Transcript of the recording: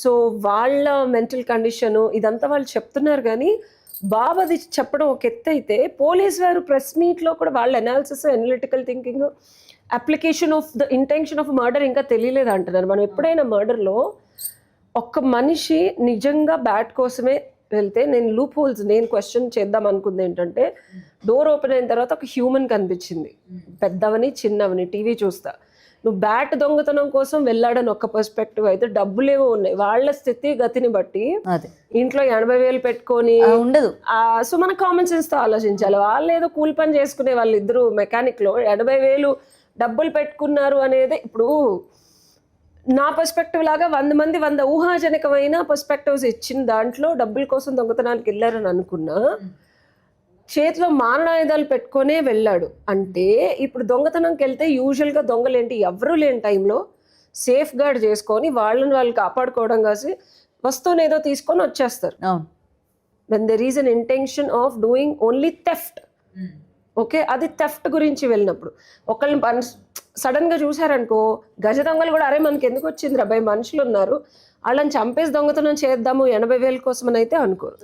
So వాళ్ళ mental condition ఇదంతా వాళ్ళు చెప్తున్నారు, కానీ బాబు అది చెప్పడం ఒక ఎత్తు అయితే పోలీస్ వారు ప్రెస్ మీట్లో కూడా వాళ్ళ analysis, analytical thinking, application of the intention of murder ఇంకా తెలియలేదు అంటున్నారు. మనం ఎప్పుడైనా మర్డర్లో ఒక్క మనిషి నిజంగా బ్యాట్ కోసమే వెళ్తే, నేను లూప్ హోల్స్ నేను క్వశ్చన్ చేద్దాం అనుకుంది ఏంటంటే, డోర్ ఓపెన్ అయిన తర్వాత ఒక హ్యూమన్ కనిపించింది, పెద్దవని చిన్నవని, టీవీ చూస్తా. నువ్వు బ్యాట్ దొంగతనం కోసం వెళ్ళాడని ఒక పర్స్పెక్టివ్ అయితే, డబ్బులేవో ఉన్నాయి వాళ్ళ స్థితి గతిని బట్టి ఇంట్లో 80,000 పెట్టుకొని ఉండదు. సో మన కామన్ సెన్స్ తో ఆలోచించాలి. వాళ్ళు ఏదో కూలి పని చేసుకునే వాళ్ళిద్దరు మెకానిక్ లో 80,000 డబ్బులు పెట్టుకున్నారు అనేది, ఇప్పుడు నా పర్స్పెక్టివ్ లాగా 100 మంది 100 ఊహాజనకమైన పర్స్పెక్టివ్స్ ఇచ్చిన దాంట్లో డబ్బుల కోసం దొంగతనానికి వెళ్ళారని అనుకున్నా, చేతిలో మారణాయుధాలు పెట్టుకొనే వెళ్ళాడు అంటే, ఇప్పుడు దొంగతనంకి వెళ్తే యూజువల్గా దొంగలు ఏంటి, ఎవరూ లేని టైంలో సేఫ్ గార్డ్ చేసుకొని వాళ్ళని వాళ్ళు కాపాడుకోవడం కాసి వస్తువుని ఏదో తీసుకొని వచ్చేస్తారు. When there is an intention of doing only theft, okay, అది థెఫ్ట్ గురించి వెళ్ళినప్పుడు ఒకళ్ళని సడన్ గా చూసారనుకో, గజ దొంగలు కూడా అరే మనకి ఎందుకు వచ్చింది రా భయ, మనుషులు ఉన్నారు వాళ్ళని చంపేసి దొంగతనం చేద్దాము 80,000 కోసం అని అయితే అనుకోరు.